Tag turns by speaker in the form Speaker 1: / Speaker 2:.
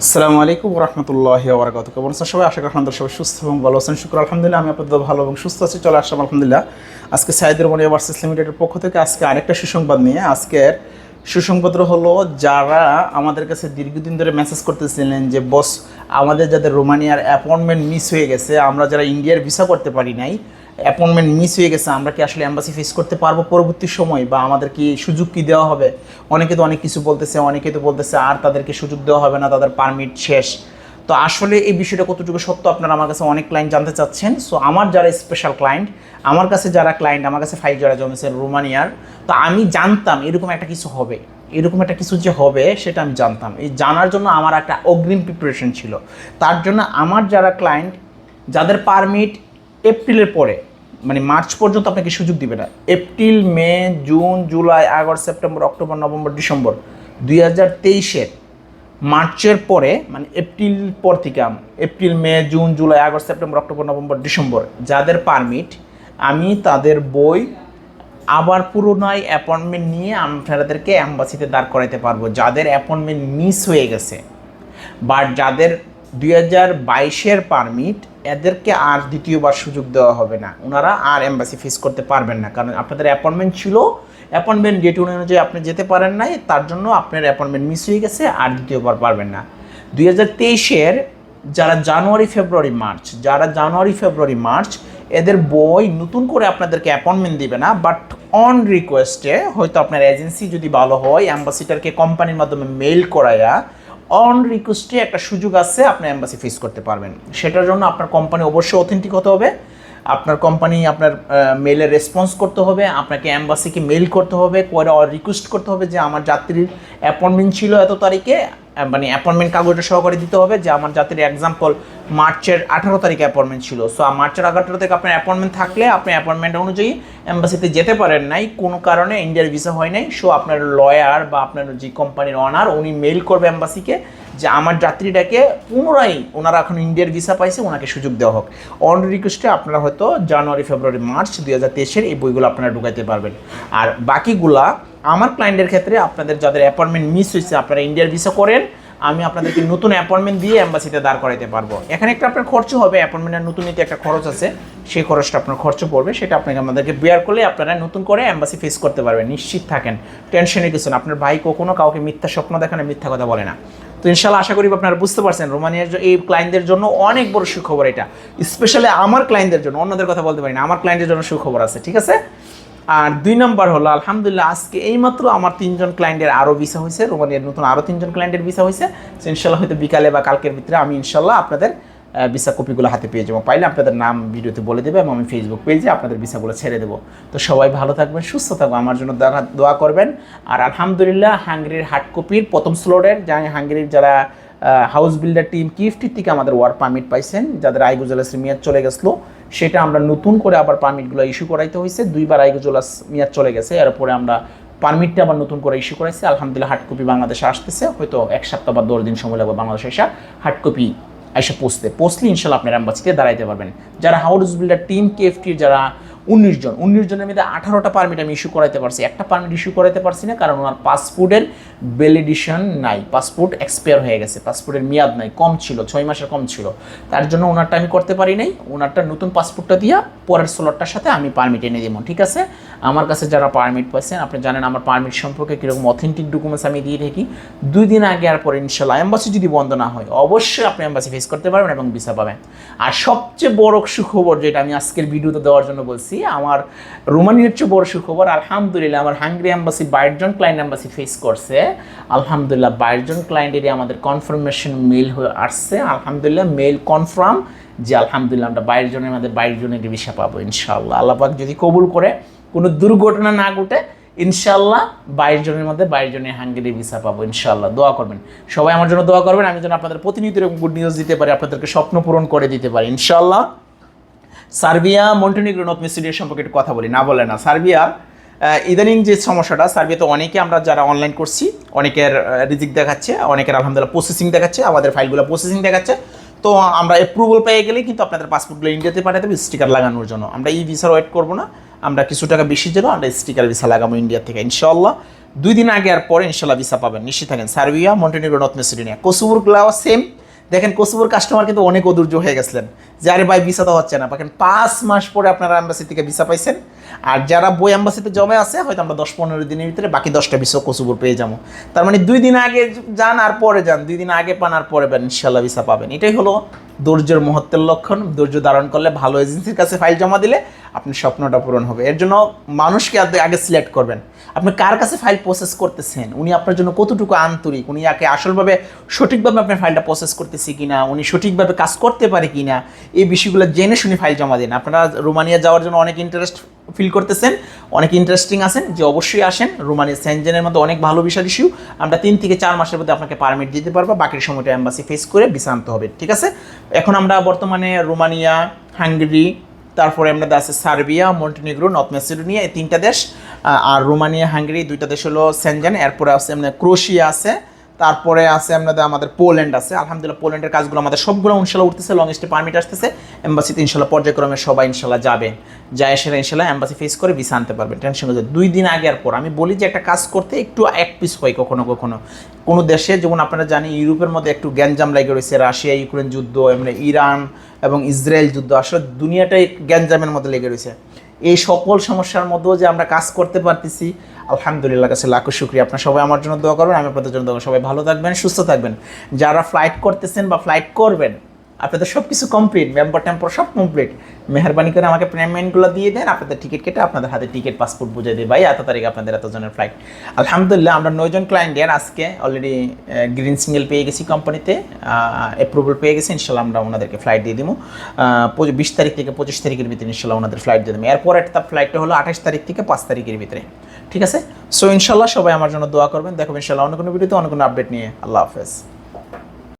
Speaker 1: আসসালামু আলাইকুম রহমতুল্লাহি ওয়া বারাকাতুহু। কেমন আছেন সবাই? আশা করি আপনাদের সবাই সুস্থ এবং ভালো আছেন। শুকর আলহামদুলিল্লাহ, আমি আপনাদের ভালো এবং সুস্থ আছি। চলে আসলাম আলহামদুলিল্লাহ আজকে সাইদুর রহমানিয়া ভার্সেস লিমিটেডের পক্ষ থেকে আজকে আরেকটা সুসংবাদ নিয়ে। আজকের সুসংবাদটা হলো, যারা আমাদের কাছে দীর্ঘদিন ধরে মেসেজ করতেছিলেন যে বস, আমাদের যাদের রোমানিয়ার অ্যাপয়েন্টমেন্ট মিস হয়ে গেছে, আমরা যারা ইন্ডিয়ার ভিসা করতে পারি নাই, অ্যাপয়েন্টমেন্ট মিস হয়ে গেছে, আমরা কি আসলে অ্যাম্বাসি ফেস করতে পারবো পরবর্তী সময়, বা আমাদের কি সুযোগ কি দেওয়া হবে? অনেকে তো অনেক কিছু বলতেছে, অনেকে তো বলতেছে আর তাদেরকে সুযোগ দেওয়া হবে না, তাদের পারমিট শেষ। তো আসলে এই বিষয়টা কতটুকু সত্য, আপনারা আমার কাছে অনেক ক্লায়েন্ট জানতে চাচ্ছেন। সো আমার যারা স্পেশাল ক্লায়েন্ট, আমার কাছে যারা ক্লায়েন্ট আমার কাছে ফাইল যারা জমেছে রোমানিয়ার, তো আমি জানতাম এরকম একটা কিছু হবে, এরকম একটা কিছু যে হবে সেটা আমি জানতাম। এই জানার জন্য আমার একটা অগ্রিম প্রিপারেশন ছিল। তার জন্য আমার যারা ক্লায়েন্ট, যাদের পারমিট এপ্রিলের পরে, মানে মার্চ পর্যন্ত আপনাকে সুযোগ দিবে না, April, May, June, July, August, September, October, November, December 2023-এর মার্চের পরে, মানে এপ্রিল পর থেকে, April, May, June, July, August, September, October, November, December যাদের পারমিট, আমি তাদের বই আবার পুরোনায় অ্যাপয়েন্টমেন্ট নিয়ে আপনাদেরকে অ্যাম্বাসিতে দাঁড় করাইতে পারবো। যাদের অ্যাপয়েন্টমেন্ট মিস হয়ে গেছে বাট যাদের 2022-এর পারমিট, এদেরকে আর দ্বিতীয়বার সুযোগ দেওয়া হবে না। ওনারা আর এম্বাসি ফেস করতে পারবেন না, কারণ আপনাদের অ্যাপয়েন্টমেন্ট ছিল, অ্যাপয়েন্টমেন্ট ডেট অনুযায়ী আপনি যেতে পারেন নাই, তার জন্য আপনার অ্যাপয়েন্টমেন্ট মিস হয়ে গেছে, আর দ্বিতীয়বার পারবেন না। 2023-এর যারা জানুয়ারি, ফেব্রুয়ারি, মার্চ, এদের বই নতুন করে আপনাদেরকে অ্যাপয়েন্টমেন্ট দিবে না, বাট অন রিকোয়েস্টে, হয়তো আপনার এজেন্সি যদি ভালো হয়, অ্যাম্বাসিডারকে কোম্পানির মাধ্যমে মেইল করায়া অন রিকোয়েস্টে একটা সুযোগ আছে, আপনি অ্যাম্বাসি ফেস করতে পারবেন। সেটার জন্য আপনার কোম্পানি অবশ্যই অথেন্টিক হতে হবে, আপনার কোম্পানি আপনার মেইলে রেসপন্স করতে হবে, আপনাকে অ্যাম্বাসিকে মেইল করতে হবে, করে রিকোয়েস্ট করতে হবে যে আমার যাত্রীর অ্যাপয়েন্টমেন্ট ছিল এত তারিখে, মানে অ্যাপয়েন্টমেন্ট কাগজটা সহকারে দিতে হবে যে আমার যাত্রীর এক্সাম্পল মার্চের 18 তারিখে অ্যাপয়েন্টমেন্ট ছিল। সো মার্চের 18 তারিখে আপনার অ্যাপয়েন্টমেন্ট থাকলে আপনি অ্যাপয়েন্টমেন্ট অনুযায়ী অ্যাম্বাসিতে যেতে পারেন নাই, কোনো কারণে ইন্ডিয়ার ভিসা হয় নাই, সো আপনার লয়ার বা আপনার যে কোম্পানির অনার, উনি মেইল করবে অ্যাম্বাসিকে যে আমার যাত্রীটাকে পুনরায়, ওনারা এখন ইন্ডিয়ার ভিসা পাইছে, ওনাকে সুযোগ দেওয়া হোক। অন রিকোয়েস্টে আপনারা হয়তো জানুয়ারি, ফেব্রুয়ারি, মার্চ 2023-এর এই বইগুলো আপনারা ঢুকাইতে পারবেন। আর বাকিগুলা আমার ক্লায়েন্টের ক্ষেত্রে, আপনাদের যাদের অ্যাপয়েন্টমেন্ট মিস হয়েছে, আপনারা ইন্ডিয়ার ভিসা করেন, আমি আপনাদেরকে নতুন অ্যাপয়েন্টমেন্ট দিয়ে অ্যাম্বাসিতে দাঁড় করাইতে পারবো। এখানে একটা আপনার খরচ হবে, অ্যাপয়েন্টমেন্টের নতুন নিতে একটা খরচ আছে, সেই খরচটা আপনার খরচ পড়বে, সেটা আপনাকে আমাদেরকে বেয়ার করলে আপনারা নতুন করে অ্যাম্বাসি ফেস করতে পারবেন। নিশ্চিত থাকেন, টেনশনের কিছু না। আপনার ভাই কখনো কাউকে মিথ্যা স্বপ্ন দেখে না, মিথ্যা কথা বলে না। তো ইনশাল্লাহ আশা করি আপনারা বুঝতে পারছেন, রোমানিয়ার এই ক্লায়েন্টদের জন্য অনেক বড় সুখবর এটা, স্পেশালি আমার ক্লায়েন্টদের জন্য, অন্যদের কথা বলতে পারি না, আমার ক্লায়েন্টের জন্য সুখবর আছে, ঠিক আছে। আর 2 নম্বর হলো, আলহামদুলিল্লাহ আজকে এইমাত্র আমার 3জন ক্লায়েন্টের আরও ভিসা হয়েছে, রোমানিয়ার নতুন আরও 3জন ক্লায়েন্টের ভিসা হয়েছে। ইনশাল্লাহ হয়তো বিকালে বা কালকের ভিতরে আমি ইনশাল্লাহ আপনাদের ভিসা কপিগুলো হাতে পেয়ে যাবো। পাইলে আপনাদের নাম ভিডিওতে বলে দেবে এবং আমি ফেসবুক পেজে আপনাদের ভিসাগুলো ছেড়ে দেবো। তো সবাই ভালো থাকবেন, সুস্থ থাকবেন, আমার জন্য দোয়া করবেন। আর আলহামদুলিল্লাহ হাঙ্গেরির হার্ড কপির প্রথম স্লটের, হাঙ্গেরির যারা হাউস বিল্ডার টিম কিফটির থেকে আমাদের ওয়ার্ক পারমিট পাইছেন, যাদের আইগোজেলাস মেয়াদ চলে গেছিলো, সেটা আমরা নতুন করে আবার পারমিটগুলো ইস্যু করাইতে হয়েছে। 2বার আইগোজেলাস মেয়াদ চলে গেছে, এরপরে আমরা পারমিটটা আবার নতুন করে ইস্যু করাইছি। আলহামদুলিল্লাহ হার্ড কপি বাংলাদেশে আসতেছে, হয়তো 1 সপ্তাহ বা 10 দিন সময় লাগবে বাংলাদেশে এসে হার্ড কপি এসে পৌঁছলে ইনশাল্লাহ আপনার অ্যাম্বাসিতে দাঁড়াইতে পারবেন। যারা হাউস বিল্ডার টিম কেএফটির যারা 19 জনের মধ্যে 18টা পারমিট আমি ইস্যু করাইতে পারছি, একটা পারমিট ইস্যু করাইতে পারছি না, কারণ ওনার পাসপোর্টের ভ্যালিডেশন নাই, পাসপোর্ট এক্সপায়ার হয়ে গেছে, পাসপোর্টের মেয়াদ নাই, কম ছিল, 6 মাসের কম ছিল, তার জন্য ওনারটা আমি করতে পারি নাই। ওনারটা নতুন পাসপোর্টটা দিয়া পরের স্লটটার সাথে আমি পারমিট এনে দেবো, ঠিক আছে। আমার কাছে যারা পারমিট পাইছেন, আপনি জানেন আমার পারমিট সম্পর্কে কীরকম অথেন্টিক ডকুমেন্টস আমি দিয়ে থাকি। 2 দিন আগে আর পরে ইনশাল্লাহ অ্যাম্বাসি যদি বন্ধ না হয়, অবশ্যই আপনি অ্যাম্বাসি ফেস করতে পারবেন এবং ভিসা পাবেন। আর সবচেয়ে বড় সুখবর যেটা আমি আজকের ভিডিওতে দেওয়ার জন্য বলছি, আমার রোমানিয়ার চেয়ে বড় সুখবর, আলহামদুলিল্লাহ আমার হাঙ্গেরি অ্যাম্বাসি 22 জন ক্লায়েন্ট অ্যাম্বাসি ফেস করছে। আলহামদুলিল্লাহ 22 জন ক্লায়েন্টেরই আমাদের কনফার্মেশন মেল হয়ে আসছে। আলহামদুলিল্লাহ মেল কনফার্ম যে আলহামদুলিল্লাহ আমরা 22 জনের মধ্যে 22 জনের ভিসা পাবো ইনশাআল্লাহ। আল্লাহ পাক যদি কবুল করে, কোনো দুর্ঘটনা না ঘটে, ইনশাআল্লাহ 22 জনের মধ্যে 22 জনের হাঙ্গেরি ভিসা পাবো ইনশাআল্লাহ। দোয়া করবেন সবাই, আমার জন্য দোয়া করবেন, আমি যেন আপনাদের প্রতিনিয়ত এরকম গুড নিউজ দিতে পারি, আপনাদেরকে স্বপ্ন পূরণ করে দিতে পারি ইনশাআল্লাহ। সার্বিয়া, মন্টেনিগ্রো, নর্থ মেসিডোনিয়া সম্পর্কে একটু কথা বলি, না বলে না। সার্বিয়ার ইদানিং যে সমস্যাটা, সার্বিয়াতে অনেকে আমরা যারা অনলাইন করছি, অনেকের রিজিক দেখাচ্ছে, অনেকের আলহামদুলিল্লাহ প্রসেসিং দেখাচ্ছে, আমাদের ফাইলগুলো প্রসেসিং দেখাচ্ছে। তো আমরা অ্যাপ্রুভাল পেয়ে গেলেই কিন্তু আপনাদের পাসপোর্টগুলো ইন্ডিয়াতে পাঠাতে হবে স্টিকার লাগানোর জন্য। আমরা এই ভিসার ওয়েট করবো না, আমরা কিছু টাকা বেশি জন্য আমরা স্টিকার ভিসা লাগাবো ইন্ডিয়া থেকে ইনশাআল্লাহ। 2 দিন আগে আর পরে ইনশাল্লাহ ভিসা পাবেন, নিশ্চিত থাকেন। সার্বিয়া, মন্টেনিগ্রো, নর্থ মেসিডোনিয়া, কোসোভোরগুলাও সেম। দেখেন কোসোভোর কাস্টমার কিন্তু অনেক অধৈর্য হয়ে গেছিলেন যে আরে ভাই ভিসা তো হচ্ছে না, দেখেন 5 মাস পরে আপনারা এম্বাসি থেকে ভিসা পাইছেন। আর যারা বই এম্বাসিতে জমে আছে হয়তো আমরা 10-15 দিনের ভিতরে বাকি 10টা ভিসা কোসোভোর পেয়ে যাবো। তার মানে 2 দিন আগে যান আর পরে যান, 2 দিন আগে পান আর পরে পান, ইনশাল্লাহ ভিসা পাবেন। এটাই হলো ধৈর্যের মহত্বের লক্ষণ। ধৈর্য ধারণ করলে, ভালো এজেন্সির কাছে ফাইল জমা দিলে আপনার স্বপ্নটা পূরণ হবে। এর জন্য মানুষকে আগে সিলেক্ট করবেন, আপনি কার কাছে ফাইল প্রসেস করতেছেন, উনি আপনার জন্য কতটুকু আন্তরিক, উনি একে আসলভাবে সঠিকভাবে আপনার ফাইলটা প্রসেস করতেছে কিনা, উনি সঠিকভাবে কাজ করতে পারে কিনা, এই বিষয়গুলো জেনে শুনে ফাইল জমা দিন। আপনারা রোমানিয়া যাওয়ার জন্য অনেক ইন্টারেস্ট ফিল করতেছেন, অনেক ইন্টারেস্টিং আছেন, যে অবশ্যই আসেন। রোমানিয়া সেনজেনের মধ্যে অনেক ভালো ভিসার ইস্যু, আমরা 3 থেকে 4 মাসের মধ্যে আপনাকে পারমিট দিতে পারবো, বাকির সময়টা এম্বাসি ফেস করে ভিসা আনতে হবে, ঠিক আছে। এখন আমরা বর্তমানে রোমানিয়া, হাঙ্গেরি, তারপরে আমাদের আছে সার্বিয়া, মন্টেনিগ্রো, নর্থ মেসিডোনিয়া, এই 3টা দেশ। আর রোমানিয়া, হাঙ্গেরি 2টা দেশ হলো সেনজেন। এরপরে আছে আমাদের ক্রোয়েশিয়া আছে, তারপরে আছে আমাদের পোল্যান্ড আছে। আলহামদুলিল্লাহ পোল্যান্ডের কাজগুলো আমাদের সবগুলো ইনশাল্লাহ উঠতেছে, লং স্টে পারমিট আসতেছে, এম্বাসিতে ইনশাল্লাহ পর্যায়ক্রমে সবাই ইনশাল্লাহ যাবেন, যায় সেটা ইনশাল্লাহ এম্বাসি ফেস করে ভিসা আনতে পারবেন, টেনশন করতে। 2 দিন আগে আর পর আমি বলি যে একটা কাজ করতে একটু এক পিস হয় কখনো কখনো। কোনো দেশে যেমন আপনারা জানি ইউরোপের মধ্যে একটু গ্যাঞ্জাম লেগে রয়েছে, রাশিয়া ইউক্রেন যুদ্ধ, এমনি ইরান এবং ইসরায়েল যুদ্ধ, আসলে দুনিয়াটাই গ্যাঞ্জামের মধ্যে লেগে রয়েছে। এই সকল সমস্যার মধ্যেও যে আমরা কাজ করতে পারতেছি, আলহামদুলিল্লাহ কাছে লাখো শুকরিয়া। আপনারা সবাই আমার জন্য দোয়া করবেন, আমি আপনাদের জন্য দোয়া করব। সবাই ভালো থাকবেন, সুস্থ থাকবেন। যারা ফ্লাইট করতেছেন বা ফ্লাইট করবেন, আপনাদের সব কিছু কমপ্লিট, মেম্বার টেম্পর সব কমপ্লিট, মেহরবানি করে আমাকে পেমেন্টগুলো দিয়ে দেন, আপনাদের টিকিট কেটে আপনাদের হাতে টিকিট পাসপোর্ট বুঝিয়ে দিই, ভাই এত তারিখ আপনাদের এতজনের ফ্লাইট। আলহামদুলিল্লাহ আমরা 9 জন ক্লায়েন্টের আজকে অলরেডি গ্রিন সিঙ্গেল পেয়ে গেছি, কোম্পানিতে অ্যাপ্রুভাল পেয়ে গেছি। ইনশাল্লাহ আমরা ওনাদেরকে ফ্লাইট দিয়ে দিব 20 তারিখ থেকে 25 তারিখের ভিতরে, ইনশাল্লাহ ওনাদের ফ্লাইট দিয়ে দেবো। এরপর একটা ফ্লাইটটা হলো 28 তারিখ থেকে 5 তারিখের ভিতরে, ঠিক আছে। সো ইনশাল্লাহ সবাই আমার জন্য দোয়া করবেন। দেখো ইনশাল্লাহ অন্য কোনো ভিডিওতে অন্য কোনো আপডেট নিয়ে। আল্লাহ হাফেজ।